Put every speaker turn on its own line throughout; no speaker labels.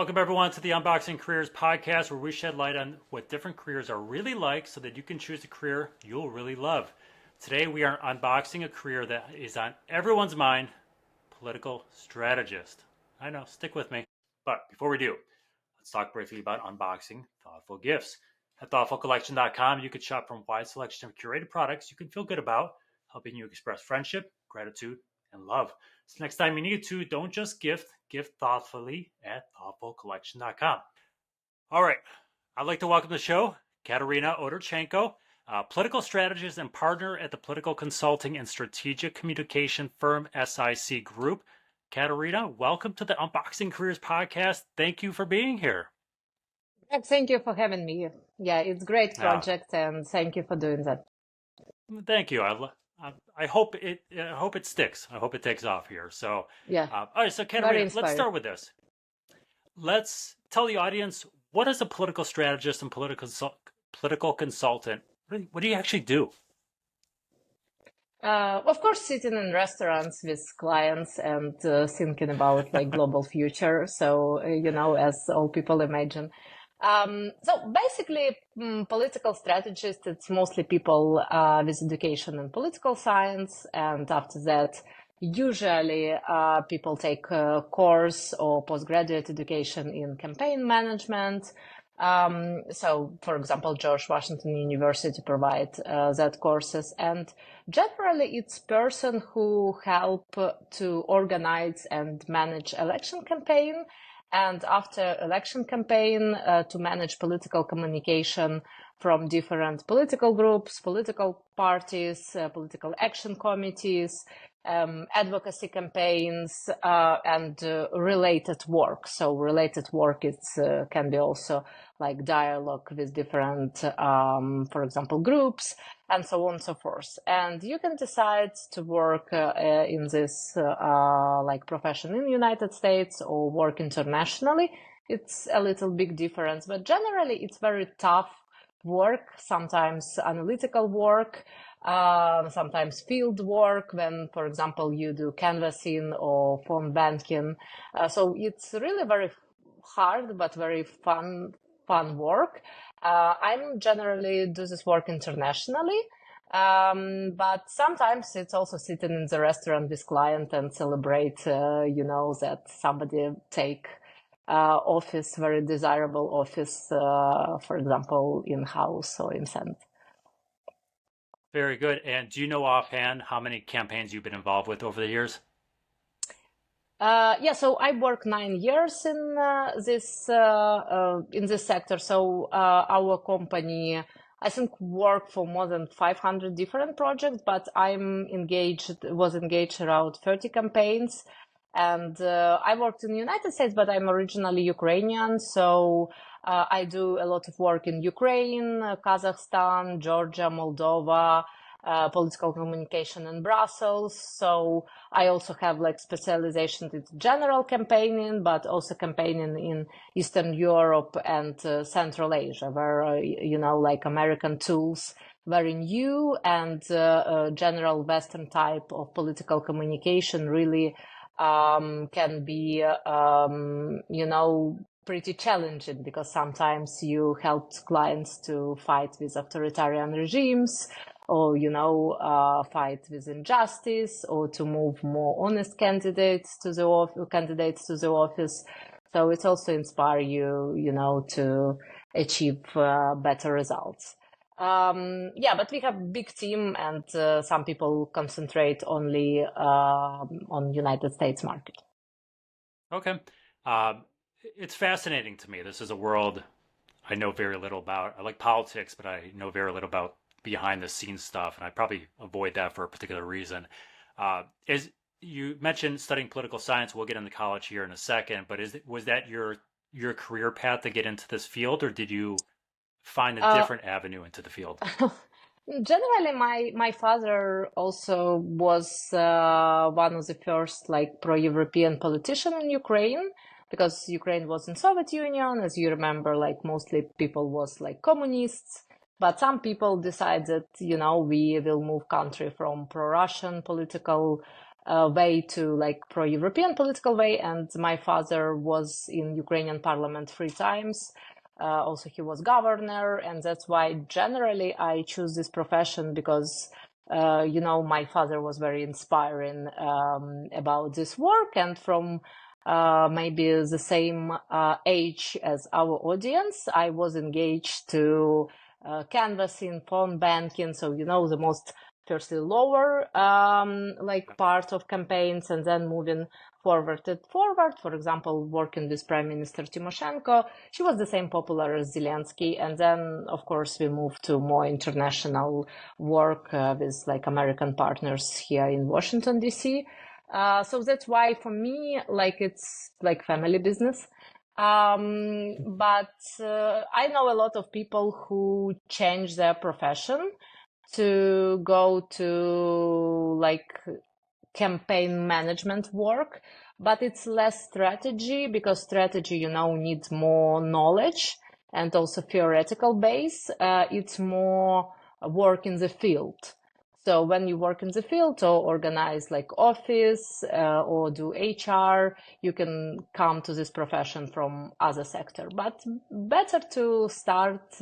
Welcome, everyone, to the Unboxing Careers podcast, where we shed light on what different careers are really like so that you can choose a career you'll really love. Today, we are unboxing a career that is on everyone's mind, political strategist. I know, stick with me. But before we do, let's talk briefly about unboxing thoughtful gifts. At thoughtfulcollection.com, you can shop from a wide selection of curated products you can feel good about, helping you express friendship, gratitude, and love. So next time you need to, don't just gift thoughtfully at thoughtfulcollection.com. All right, I'd like to welcome to the show Kateryna Odarchenko, political strategist and partner at the political consulting and strategic communication firm SIC Group. Kateryna, welcome to the Unboxing Careers podcast. Thank you for being here.
Thank you for having me. Yeah, it's a great project, and thank you for doing that.
Thank you. I hope it sticks. I hope it takes off here. So
yeah.
All right. So Kateryna, let's start with this. Let's tell the audience, what is a political strategist and political consultant? What do you actually do?
Of course, sitting in restaurants with clients and thinking about like global future. So as all people imagine. So basically, political strategist, it's mostly people with education in political science. And after that, usually people take a course or postgraduate education in campaign management. So, for example, George Washington University provide that courses. And generally, it's person who help to organize and manage election campaign. And after election campaign, to manage political communication from different political groups, political parties, political action committees, advocacy campaigns, and related work. So related work can be also like dialogue with different, for example, groups, and so on and so forth. And you can decide to work in this like profession in the United States or work internationally. It's a little big difference, but generally it's very tough work, sometimes analytical work, sometimes field work when, for example, you do canvassing or phone banking. So it's really very hard, but very fun work. I'm generally do this work internationally. But sometimes it's also sitting in the restaurant with client and celebrate, that somebody take office, very desirable office, for example, in-house or in Senate.
Very good. And do you know offhand how many campaigns you've been involved with over the years?
So I worked 9 years in this sector. So our company, I think, worked for more than 500 different projects, but was engaged around 30 campaigns. And I worked in the United States, but I'm originally Ukrainian. So I do a lot of work in Ukraine, Kazakhstan, Georgia, Moldova, political communication in Brussels. So I also have like specialization in general campaigning, but also campaigning in Eastern Europe and Central Asia, where, like American tools, very new, and general Western type of political communication really can be, pretty challenging, because sometimes you help clients to fight with authoritarian regimes, or, fight with injustice, or to move more honest candidates to the office. So it also inspires you, to achieve better results. But we have a big team, and some people concentrate only on United States market.
Okay. It's fascinating to me. This is a world I know very little about. I like politics, but I know very little about behind the scenes stuff, and I probably avoid that for a particular reason. As you mentioned, studying political science, we'll get into college here in a second, but was that your career path to get into this field, or did you find a different avenue into the field?
Generally, my father also was one of the first like pro-European politician in Ukraine, because Ukraine was in Soviet Union, as you remember. Like mostly people was like communists, but some people decided, we will move country from pro-Russian political way to like pro-European political way. And my father was in Ukrainian parliament 3 times. Also, he was governor, and that's why generally I choose this profession because, my father was very inspiring about this work, and from maybe the same age as our audience, I was engaged to canvassing, phone banking, so the most firstly lower part of campaigns, and then moving forward. For example, working with Prime Minister Tymoshenko, she was the same popular as Zelensky, and then of course we moved to more international work with like American partners here in Washington D.C. So that's why for me, it's like family business. But I know a lot of people who change their profession to go to like campaign management work, but it's less strategy because strategy, needs more knowledge and also theoretical base. It's more work in the field. So when you work in the field or organize like office or do HR, you can come to this profession from other sector. But better to start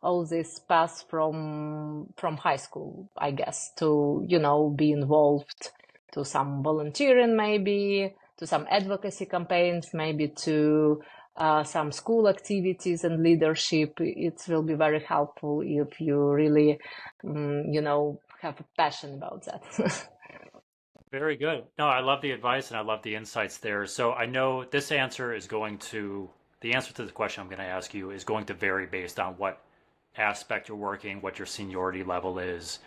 all this path from high school, I guess, to be involved to some volunteering, maybe to some advocacy campaigns, maybe to some school activities and leadership. It will be very helpful if you really, have a passion about that.
Very good. No, I love the advice and I love the insights there. So I know this answer is the answer to the question I'm going to ask you is going to vary based on what aspect you're working, what your seniority level is.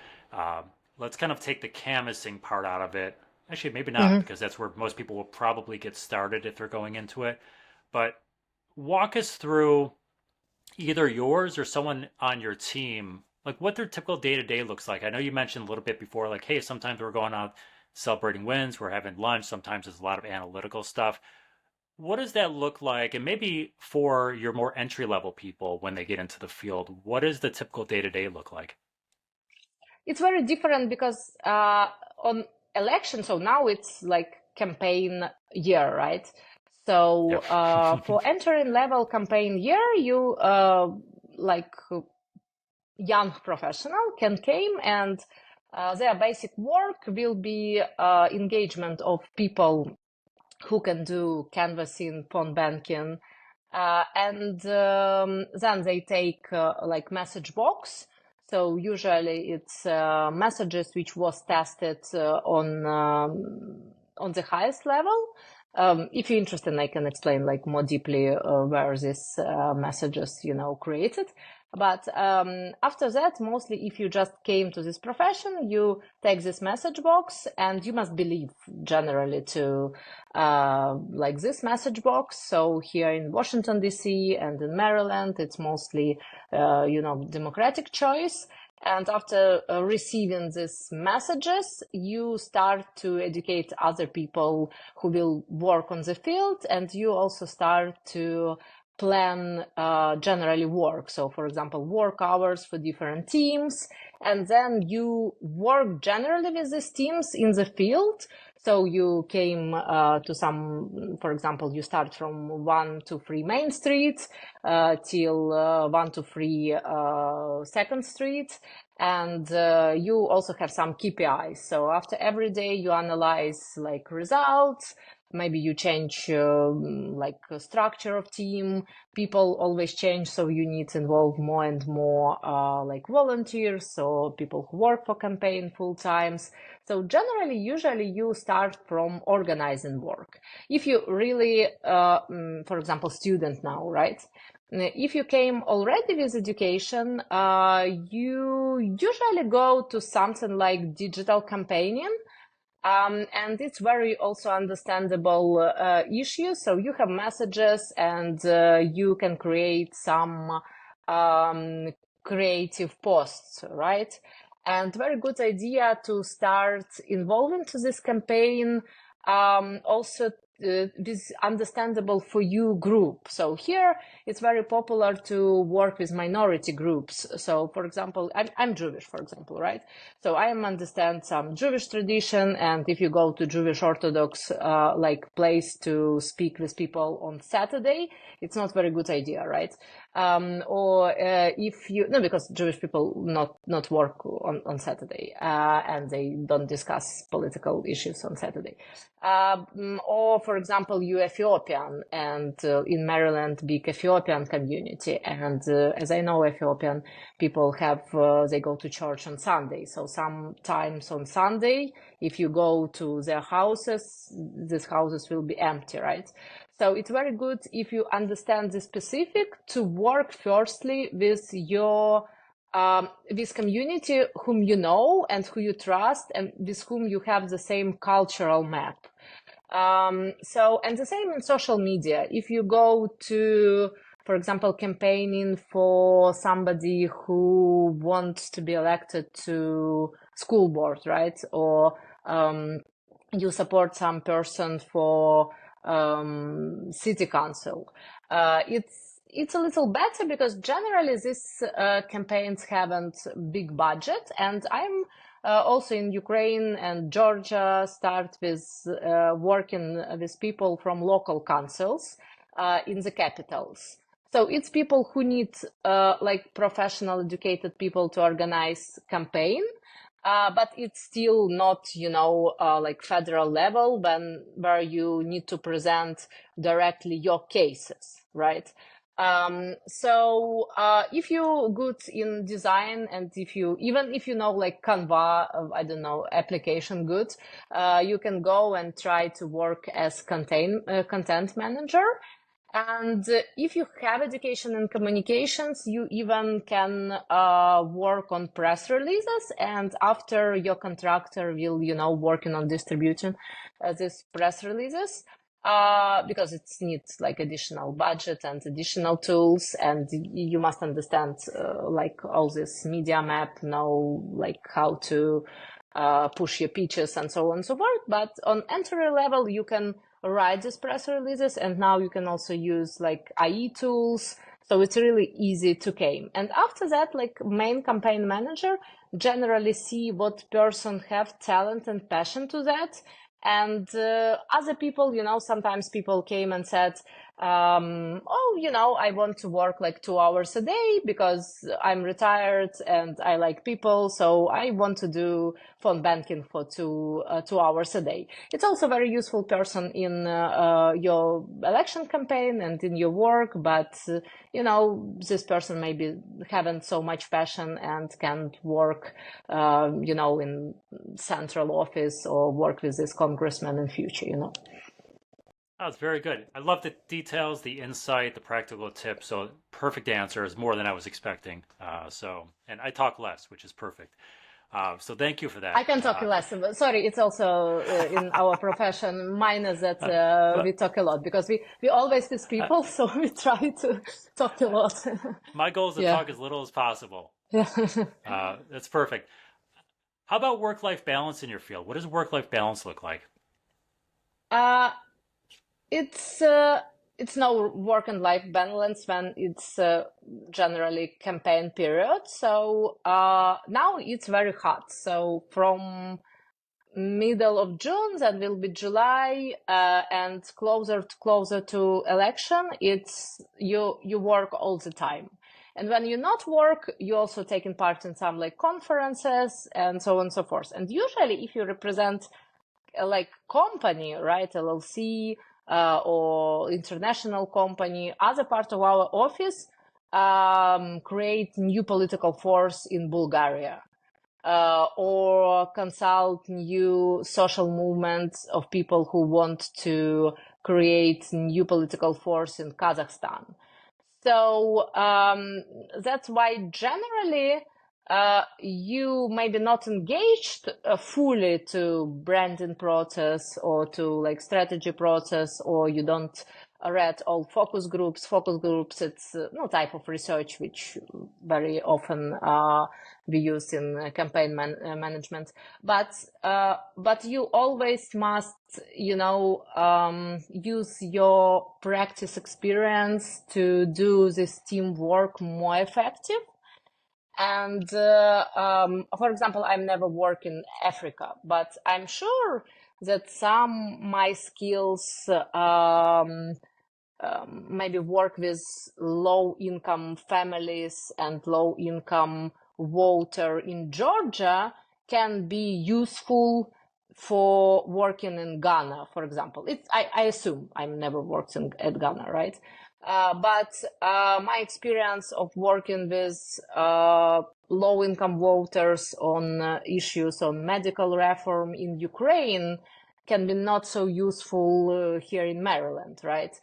Let's kind of take the canvassing part out of it. Actually, maybe not, because that's where most people will probably get started if they're going into it. But walk us through either yours or someone on your team, like what their typical day to day looks like. I know you mentioned a little bit before, like, hey, sometimes we're going out celebrating wins, we're having lunch, sometimes there's a lot of analytical stuff. What does that look like? And maybe for your more entry level people when they get into the field, what does the typical day to day look like?
It's very different because on election, so now it's like campaign year, right? So
Yep.
for entering level campaign year, you like young professional can came, and their basic work will be engagement of people who can do canvassing, phone banking, and then they take like message box. So usually it's messages which was tested on the highest level. If you're interested, I can explain like more deeply where these messages, created. But after that, mostly if you just came to this profession, you take this message box and you must believe generally to like this message box. So here in Washington, D.C. and in Maryland, it's mostly, democratic choice. And after receiving these messages, you start to educate other people who will work on the field, and you also start to plan generally work. So, for example, work hours for different teams, and then you work generally with these teams in the field. So you came to some, for example, you start from 1 to 3 Main Street till 1 to 3 Second Street. And you also have some KPIs. So after every day you analyze like results, maybe you change like structure of team. People always change, so you need to involve more and more like volunteers, so people who work for campaign full times. So generally, usually you start from organizing work. If you really, for example, student now, right? If you came already with education, you usually go to something like digital campaigning. And it's very also understandable issue. So you have messages and you can create some creative posts, right? And very good idea to start involving to this campaign. Also this understandable for you group. So here it's very popular to work with minority groups. So for example, I'm Jewish, for example, right? So I understand some Jewish tradition, and if you go to Jewish Orthodox like place to speak with people on Saturday, it's not very good idea, right? Or if you no, because Jewish people not work on Saturday, and they don't discuss political issues on Saturday. Or for example, you Ethiopian, and in Maryland, big Ethiopian community, and as I know, Ethiopian people have they go to church on Sunday. So sometimes on Sunday, if you go to their houses, these houses will be empty, right? So it's very good if you understand the specific to work firstly with your this community whom you know and who you trust and with whom you have the same cultural map. So, and the same in social media. If you go to, for example, campaigning for somebody who wants to be elected to school board, right? Or you support some person for city council. It's a little better because generally these campaigns haven't big budget, and I'm also in Ukraine and Georgia start with working with people from local councils in the capitals. So it's people who need like professional educated people to organize campaign. But it's still not, like federal level where you need to present directly your cases, right? So if you're good in design and even if you know like Canva, I don't know, application good, you can go and try to work as content manager. And if you have education in communications, you even can work on press releases. And after your contractor will, working on distributing these press releases, because it needs like additional budget and additional tools. And you must understand like all this media map, know like how to push your pitches and so on and so forth. But on entry level, you can write these press releases, and now you can also use like IE tools. So it's really easy to came. And after that, like main campaign manager generally see what person have talent and passion to that. And other people, sometimes people came and said, I want to work like 2 hours a day because I'm retired and I like people. So I want to do phone banking for 2 hours a day. It's also a very useful person in your election campaign and in your work. But, this person maybe haven't so much passion and can't work, in central office or work with this congressman in future,
That's very good. I love the details, the insight, the practical tips. So perfect answers, more than I was expecting. And I talk less, which is perfect. So thank you for that.
I can talk less. Sorry, it's also in our profession. Mine is that we talk a lot because we always with people, so we try to talk a lot.
My goal is to talk as little as possible. That's perfect. How about work-life balance in your field? What does work-life balance look like? It's no work and life balance when it's generally campaign period. So now it's very hot. So from middle of June, that will be July, and closer to election, it's you work all the time. And when you not work, you also taking part in some like conferences and so on and so forth. And usually, if you represent like company, right, LLC, or international company, other part of our office create new political force in Bulgaria, or consult new social movements of people who want to create new political force in Kazakhstan. So that's why generally you maybe not engaged fully to branding process or to like strategy process, or you don't
read all focus groups. Focus groups, it's no type of research which very often we use in campaign management. But you always must, use your practice experience to do this teamwork more effective. And for example, I've never worked in Africa, but I'm sure that some my skills maybe work with low-income families and low-income voter in Georgia can be useful for working in Ghana, for example. I assume I've never worked at Ghana, right? But my experience of working with low-income voters on issues on medical reform in Ukraine can be not so useful here in Maryland, right?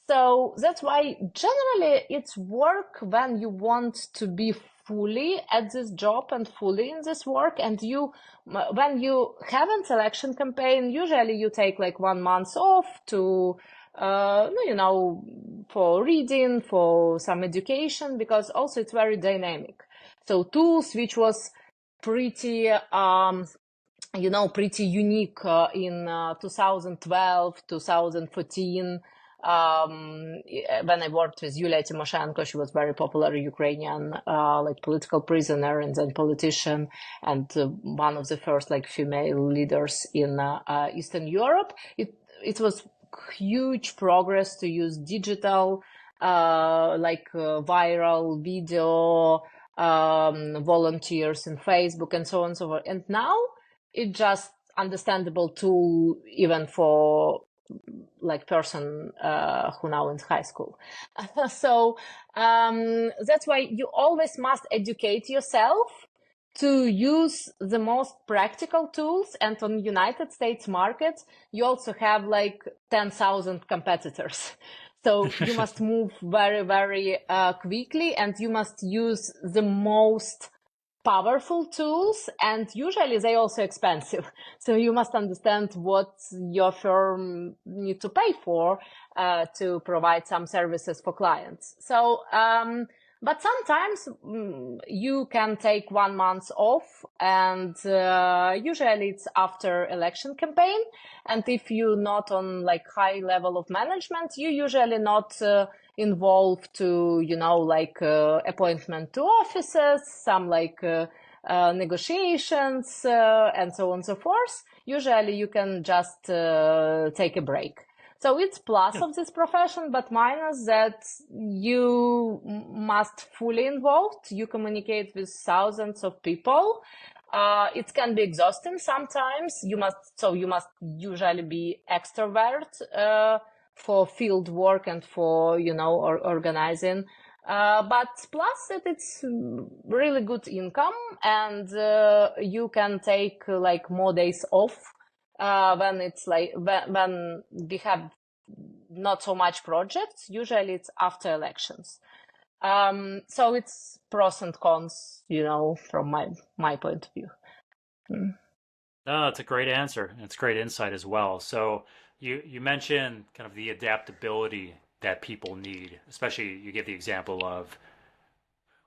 So that's why generally it's work when you want to be fully at this job and fully in this work. And when you have a selection campaign, usually you take like 1 month off to, for reading, for some education, because also it's very dynamic. So tools, which was pretty, pretty unique in 2012, 2014, when I worked with Yulia Tymoshenko. She was very popular Ukrainian, political prisoner and then politician, and one of the first female leaders in Eastern Europe. It was huge progress to use digital, viral video, volunteers in Facebook and so on and so forth. And now it's just understandable tool even for person who now in high school. So that's why you always must educate yourself to use the most practical tools. And on United States market, you also have 10,000 competitors. So you must move very, very quickly, and you must use the most powerful tools, and usually they also expensive. So you must understand what your firm need to pay for to provide some services for clients. So, but sometimes you can take 1 month off, and usually it's after election campaign. And if you're not on high level of management, you usually not involved to, appointment to offices, some negotiations, and so on and so forth. Usually you can just take a break. So it's plus of this profession, but minus that you must fully involved. You communicate with thousands of people. It can be exhausting sometimes. You must usually be extrovert for field work and for organizing. But plus that it's really good income, and you can take more days off when it's when we have not so much projects. Usually it's after elections. So it's pros and cons, from my point of view.
No, that's a great answer. It's great insight as well. So you mentioned kind of the adaptability that people need, especially you give the example of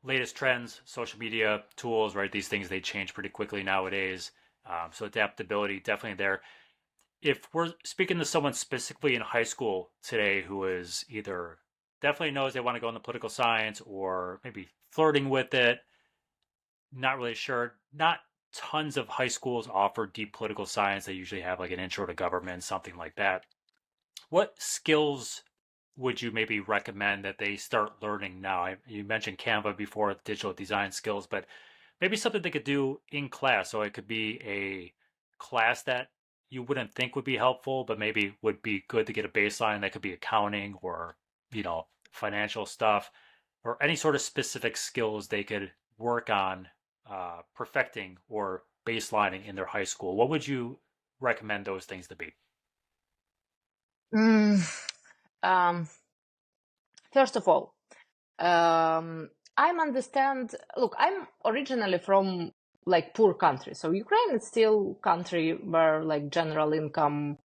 latest trends, social media tools, right? These things, they change pretty quickly nowadays. So adaptability definitely there. If we're speaking to someone specifically in high school today who is either definitely knows they want to go into political science or maybe flirting with it, not really sure, not tons of high schools offer deep political science. They usually have an intro to government, something like that. What skills would you maybe recommend that they start learning now? You mentioned Canva before, digital design skills, but maybe something they could do in class. So it could be a class that you wouldn't think would be helpful, but maybe would be good to get a baseline. That could be accounting or, financial stuff, or any sort of specific skills they could work on perfecting or baselining in their high school. What would you recommend those things to be?
First of all, look, I'm originally from poor country. So Ukraine is still country where general income,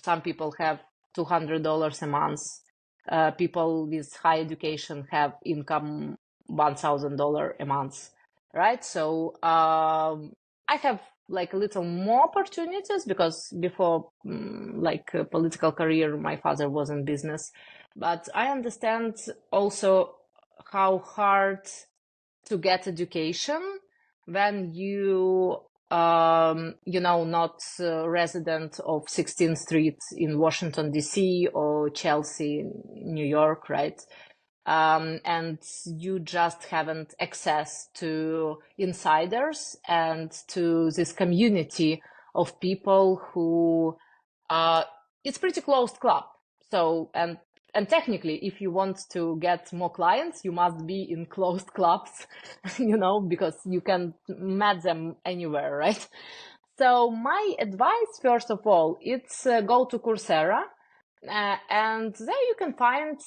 some people have $200 a month. People with high education have income $1,000 a month, right? So I have like a little more opportunities because before like a political career, my father was in business. But I understand also how hard to get education when not a resident of 16th Street in Washington, D.C. or Chelsea, New York, right? And you just haven't access to insiders and to this community of people who, it's pretty closed club. So, and technically, if you want to get more clients, you must be in closed clubs, because you can meet them anywhere, right? So my advice, first of all, it's go to Coursera, and there you can find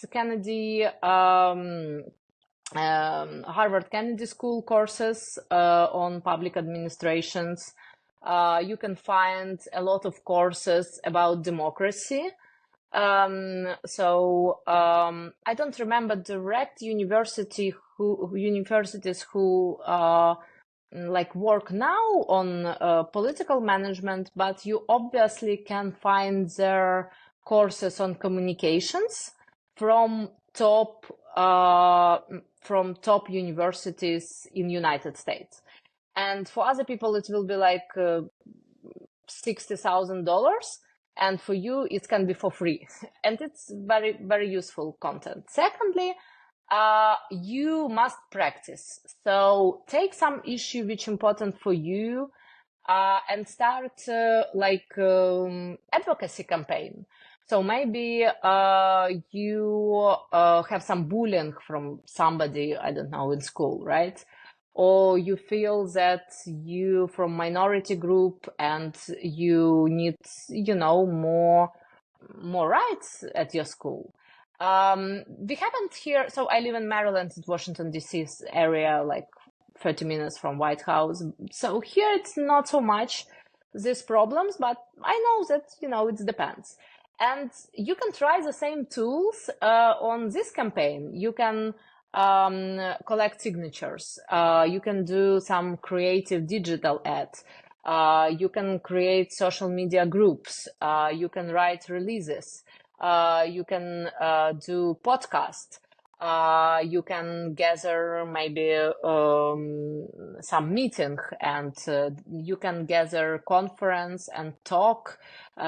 Harvard Kennedy School courses on public administrations. You can find a lot of courses about democracy. I don't remember direct universities who like work now on political management, but you obviously can find their courses on communications from top universities in United States. And for other people, it will be like $60,000. And for you, it can be for free. And it's very, very useful content. Secondly, you must practice. So take some issue which is important for you and start advocacy campaign. So maybe you have some bullying from somebody, I don't know, in school, right? Or you feel that you from minority group and you need, more rights at your school. We haven't here. So I live in Maryland, Washington, D.C. area, like 30 minutes from White House. So here it's not so much these problems, but I know that, it depends. And you can try the same tools on this campaign. You can collect signatures. You can do some creative digital ads. You can create social media groups. You can write releases. You can do podcast. You can gather maybe some meeting, and you can gather conference and talk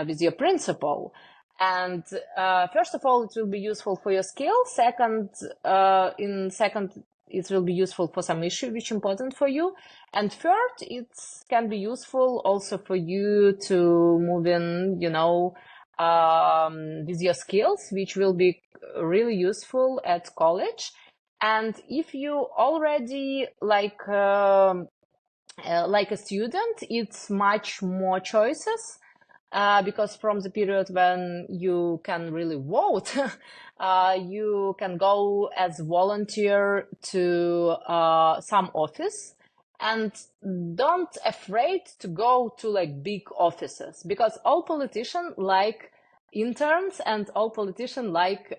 with your principal. And first of all, it will be useful for your skill. Second, it will be useful for some issue which is important for you. And third, it can be useful also for you to move in, with your skills, which will be really useful at college. And if you already like a student, it's much more choices. Because from the period when you can really vote, you can go as volunteer to some office, and don't afraid to go to like big offices, because all politicians like interns and all politicians like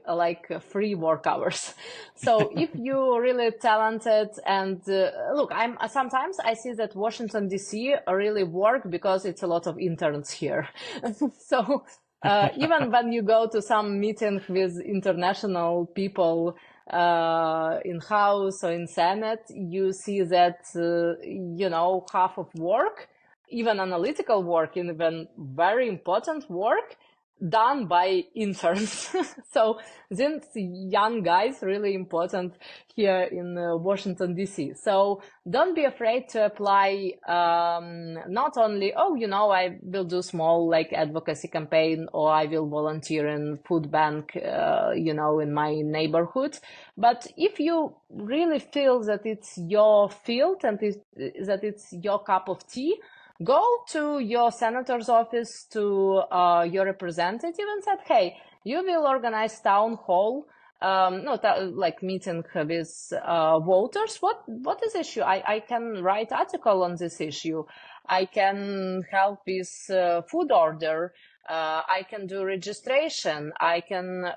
free work hours. So if you're really talented and look, sometimes I see that Washington DC really work because it's a lot of interns here. So even when you go to some meeting with international people in House or in Senate, you see that half of work, even analytical work, even very important work, done by interns. So these young guys really important here in Washington DC. So don't be afraid to apply. Not only I will do small like advocacy campaign, or I will volunteer in food bank in my neighborhood, but if you really feel that it's your field and that it's your cup of tea, go to your senator's office, to your representative, and said, hey, you will organize town hall, meeting with voters. What is issue? I can write article on this issue. I can help with food order. I can do registration. I can,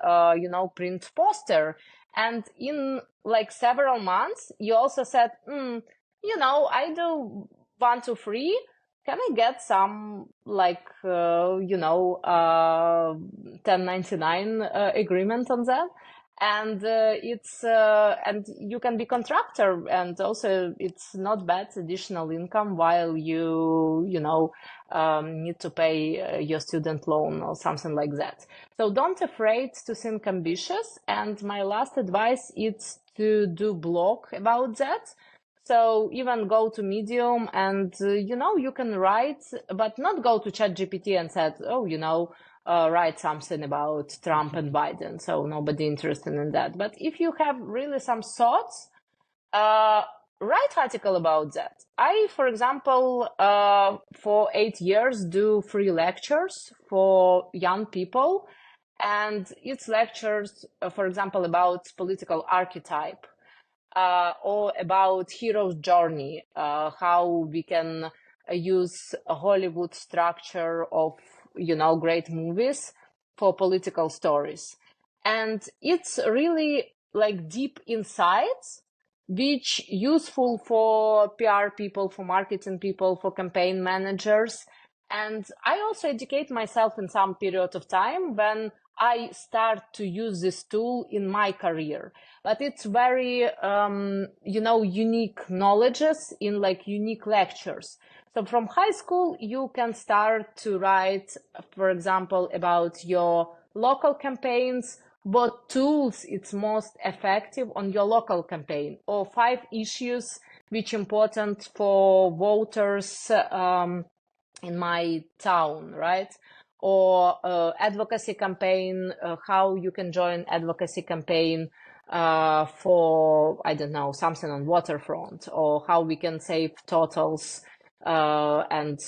print poster. And in like several months, you also said, I do 1, 2, 3. Can I get some like, 1099 agreement on that? And and you can be contractor, and also it's not bad additional income while need to pay your student loan or something like that. So don't afraid to think ambitious. And my last advice is to do blog about that. So even go to Medium and, you can write, but not go to ChatGPT and said, write something about Trump and Biden. So nobody interested in that. But if you have really some thoughts, write article about that. I, for example, for 8 years do free lectures for young people. And it's lectures, for example, about political archetype. Or about hero's journey, how we can use a Hollywood structure of, great movies for political stories. And it's really like deep insights, which useful for PR people, for marketing people, for campaign managers. And I also educate myself in some period of time when I start to use this tool in my career. But it's very, unique knowledges in like unique lectures. So from high school, you can start to write, for example, about your local campaigns, what tools it's most effective on your local campaign, or 5 issues which important for voters in my town, right? Or advocacy campaign, how you can join advocacy campaign for, I don't know, something on waterfront, or how we can save totals and,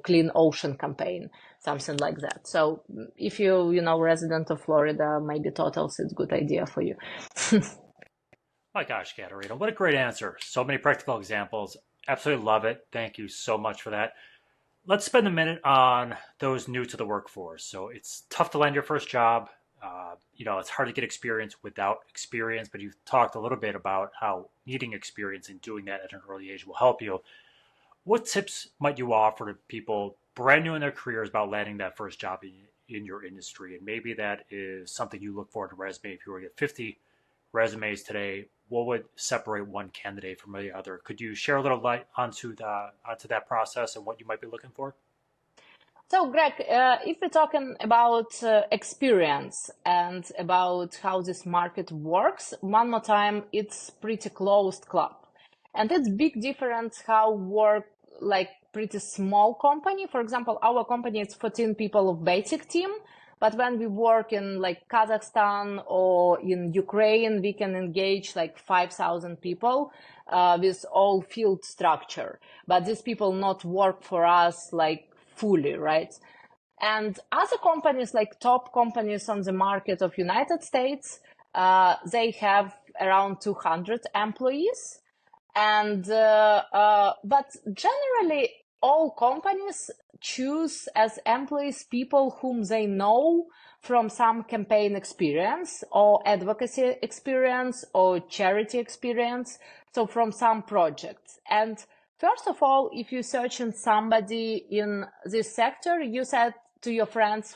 clean ocean campaign, something like that. So if resident of Florida, maybe totals is a good idea for you.
My gosh, Kateryna, what a great answer. So many practical examples. Absolutely love it. Thank you so much for that. Let's spend a minute on those new to the workforce. So it's tough to land your first job. It's hard to get experience without experience, but you've talked a little bit about how needing experience and doing that at an early age will help you. What tips might you offer to people brand new in their careers about landing that first job in your industry? And maybe that is something you look for in a resume. If you were to get 50 resumes today, what would separate one candidate from the other? Could you share a little light onto that process and what you might be looking for?
So, Greg, if we're talking about experience and about how this market works, one more time, it's pretty closed club. And it's big difference how work like pretty small company. For example, our company is 14 people of basic team. But when we work in like Kazakhstan or in Ukraine, we can engage like 5,000 people with all field structure. But these people not work for us like fully, right? And other companies, like top companies on the market of United States, they have around 200 employees. And but generally, all companies choose as employees people whom they know from some campaign experience or advocacy experience or charity experience. So from some projects. And first of all, if you're searching somebody in this sector, you said to your friends,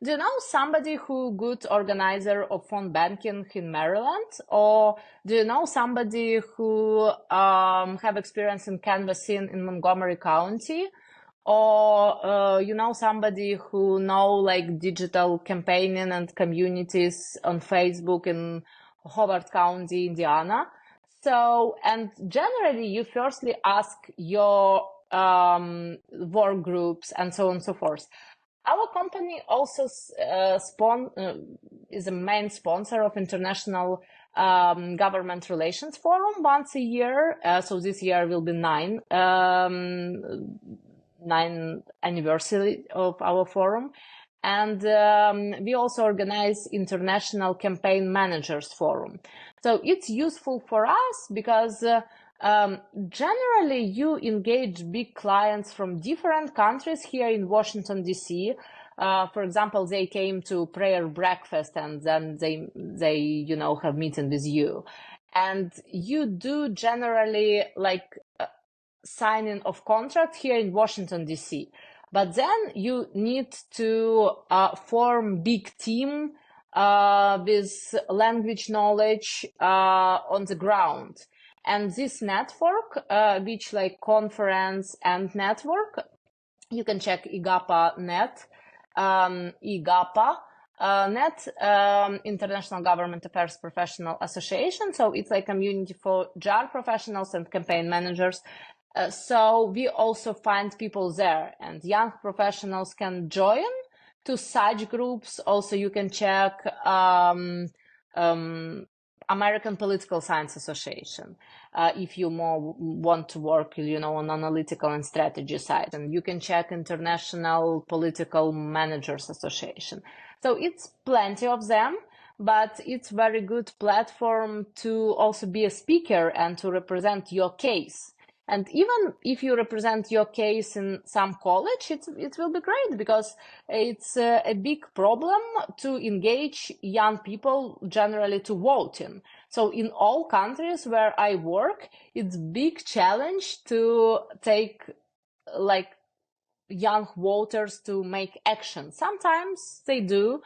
do you know somebody who good organizer of phone banking in Maryland? Or do you know somebody who have experience in canvassing in Montgomery County? Or somebody who know like digital campaigning and communities on Facebook in Howard County, Indiana? So, and generally you firstly ask your work groups and so on and so forth. Our company also is a main sponsor of International Government Relations Forum once a year. So this year will be 9 anniversary of our forum. And we also organize International Campaign Managers Forum. So it's useful for us because Generally, you engage big clients from different countries here in Washington, D.C. For example, they came to prayer breakfast and then they have meeting with you. And you do generally signing of contract here in Washington, D.C. But then you need to form big team with language knowledge on the ground. And this network, which like conference and network, you can check IGAPA net, IGAPA net, International Government Affairs Professional Association. So it's like community for JAR professionals and campaign managers. So we also find people there, and young professionals can join to such groups. Also, you can check American Political Science Association if you more want to work, on analytical and strategy side. And you can check International Political Managers Association. So it's plenty of them, but it's very good platform to also be a speaker and to represent your case. And even if you represent your case in some college, it will be great, because it's a big problem to engage young people generally to voting. So in all countries where I work, it's big challenge to take young voters to make action. Sometimes they do,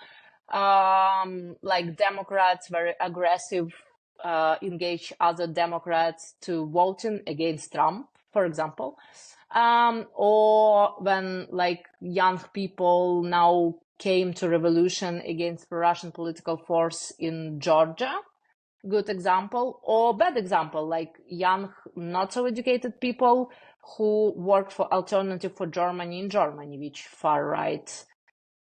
like Democrats, very aggressive, engage other Democrats to voting against Trump, for example. Or when young people now came to revolution against the Russian political force in Georgia. Good example. Or bad example, like young, not so educated people who worked for Alternative for Germany in Germany, which far right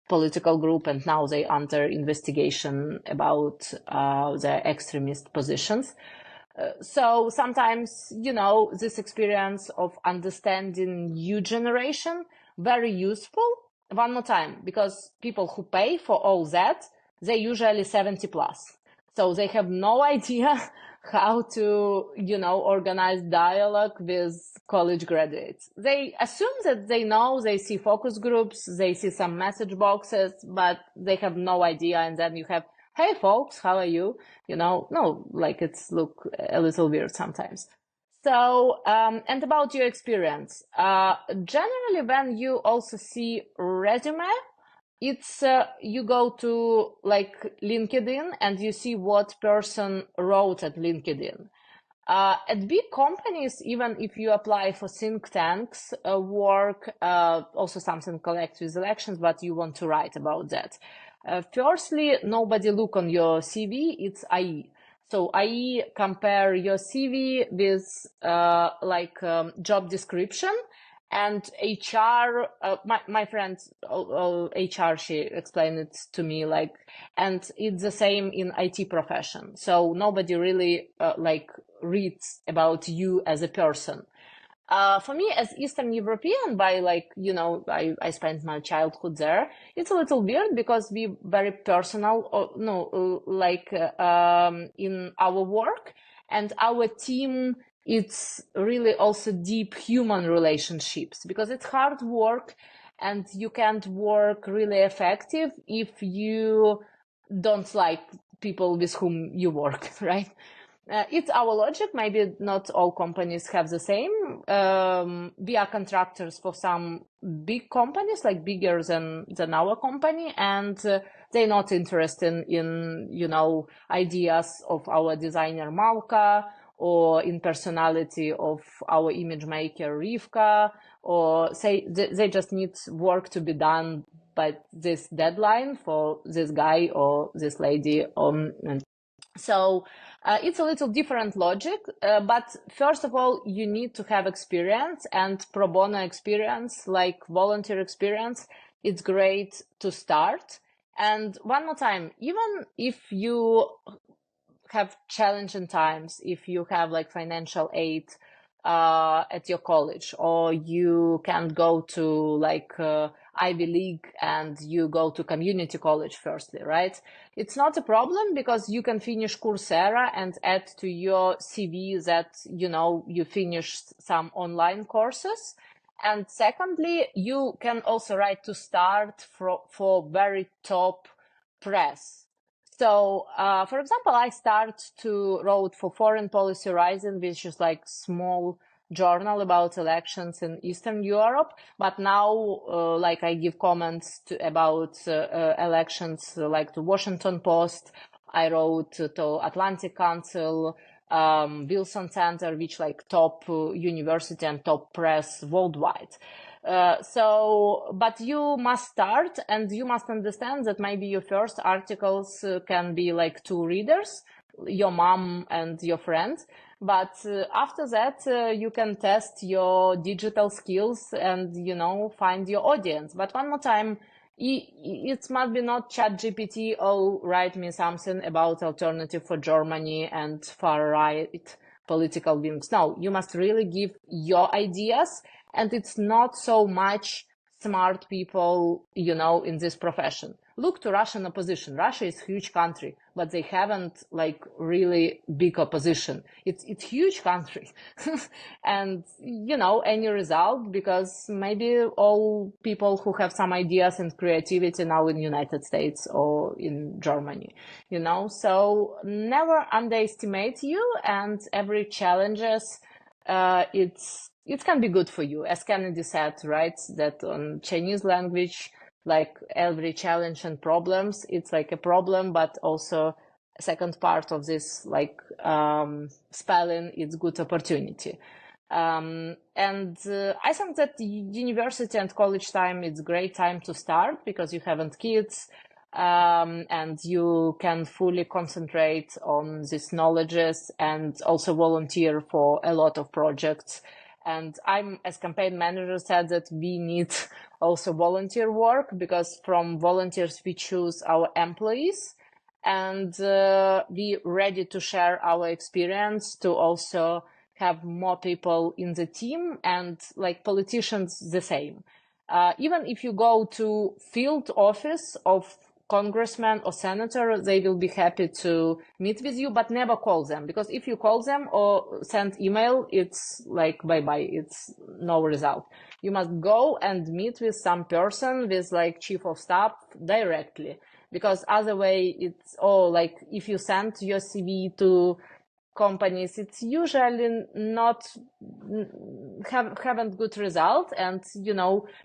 political group, and now they under investigation about their extremist positions. So sometimes, this experience of understanding new generation, very useful. One more time, because people who pay for all that, they usually 70 plus. So they have no idea how to, organize dialogue with college graduates. They assume that they know, they see focus groups, they see some message boxes, but they have no idea. And then you have, hey folks, how are you? It's look a little weird sometimes. So, and about your experience, generally when you also see resume, it's you go to LinkedIn and you see what person wrote at LinkedIn. At big companies, even if you apply for think tanks work, also something connected with elections, but you want to write about that. Firstly, nobody look on your CV, it's IE. So IE compare your CV with job description. And HR, my friend, HR, she explained it to me and it's the same in IT profession. So nobody really reads about you as a person. For me, as Eastern European, I spent my childhood there. It's a little weird because we very personal, in our work, and our team. It's really also deep human relationships, because it's hard work and you can't work really effective if you don't like people with whom you work, right? It's our logic. Maybe not all companies have the same. We are contractors for some big companies, bigger than our company, and they're not interested in, ideas of our designer Malka, or in personality of our image maker Rivka, or say they just need work to be done by this deadline for this guy or this lady. So it's a little different logic, but first of all, you need to have experience, and pro bono experience, like volunteer experience. It's great to start. And one more time, even if you have challenging times, if you have financial aid at your college, or you can't go to Ivy League and you go to community college firstly, right? It's not a problem because you can finish Coursera and add to your CV that, you finished some online courses. And secondly, you can also write to start for very top press. So, for example, I start to wrote for Foreign Policy Rising, which is like small journal about elections in Eastern Europe. But now, like I give comments about elections, like to Washington Post. I wrote to Atlantic Council, Wilson Center, which like top university and top press worldwide. But you must start, and you must understand that maybe your first articles can be like two readers, your mom and your friend. But after that, you can test your digital skills and, find your audience. But one more time, it must be not ChatGPT, oh, write me something about alternative for Germany and far right political wings. No, you must really give your ideas. And it's not so much smart people, in this profession. Look to Russian opposition. Russia is a huge country, but they haven't like really big opposition. It's huge country. And, any result, because maybe all people who have some ideas and creativity now in United States or in Germany, so never underestimate you, and every challenges, it can be good for you. As Kennedy said, right, that on Chinese language, like every challenge and problems, it's like a problem, but also second part of this, like spelling, it's good opportunity. And I think that university and college time, it's great time to start because you haven't kids, and you can fully concentrate on these knowledges and also volunteer for a lot of projects. And I'm, as campaign manager, said that we need also volunteer work, because from volunteers we choose our employees, and we ready to share our experience to also have more people in the team, and like politicians the same. Even if you go to field office of congressman or senator, they will be happy to meet with you, but never call them, because if you call them or send email, it's like bye-bye, it's no result. You must go and meet with some person, with like chief of staff directly, because other way it's like if you send your CV to companies, it's usually not haven't good result, and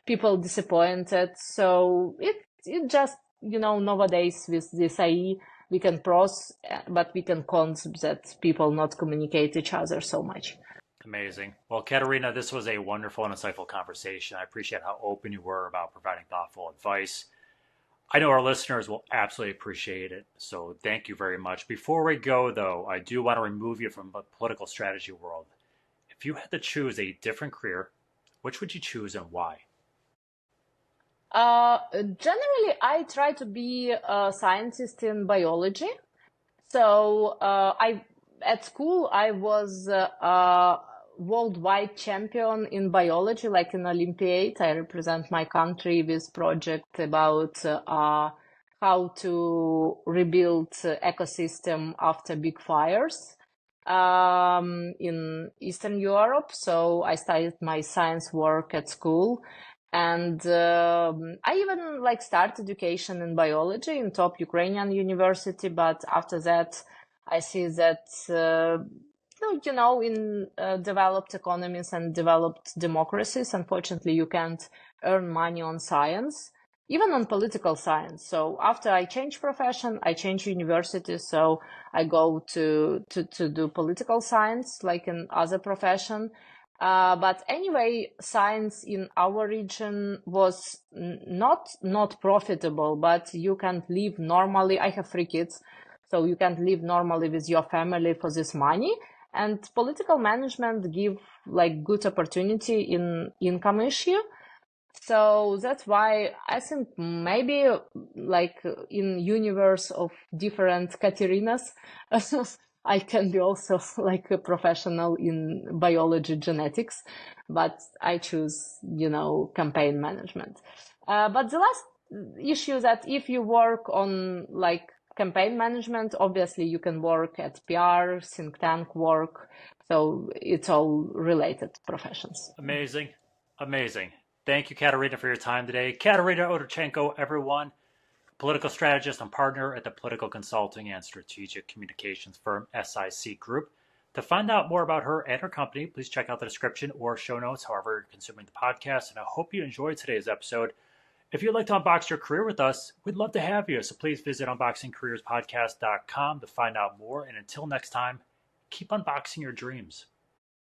people disappointed. So it just nowadays with this AI, we can pros, but we can cons that people not communicate each other so much.
Amazing. Well, Kateryna, this was a wonderful and insightful conversation. I appreciate how open you were about providing thoughtful advice. I know our listeners will absolutely appreciate it, so thank you very much. Before we go, though, I do want to remove you from the political strategy world. If you had to choose a different career, which would you choose and why?
Generally, I try to be a scientist in biology. So at school, I was a worldwide champion in biology, like an Olympiad. I represent my country with project about how to rebuild ecosystem after big fires in Eastern Europe. So I started my science work at school. And I even like start education in biology in top Ukrainian university. But after that, I see that, in developed economies and developed democracies, unfortunately, you can't earn money on science, even on political science. So after I change profession, I change university. So I go to do political science, like in other profession. But anyway, science in our region was not profitable, but you can live normally. I have 3 kids, so you can live normally with your family for this money. And political management give like good opportunity in income issue. So that's why I think maybe like in universe of different Katerynas, I can be also like a professional in biology genetics, but I choose, campaign management. But the last issue that if you work on like campaign management, obviously you can work at PR, think tank work. So it's all related professions.
Amazing. Amazing. Thank you, Kateryna, for your time today. Kateryna Odarchenko, everyone, political strategist and partner at the political consulting and strategic communications firm SIC Group. To find out more about her and her company, please check out the description or show notes, however you're consuming the podcast. And I hope you enjoyed today's episode. If you'd like to unbox your career with us, we'd love to have you. So please visit unboxingcareerspodcast.com to find out more. And until next time, keep unboxing your dreams.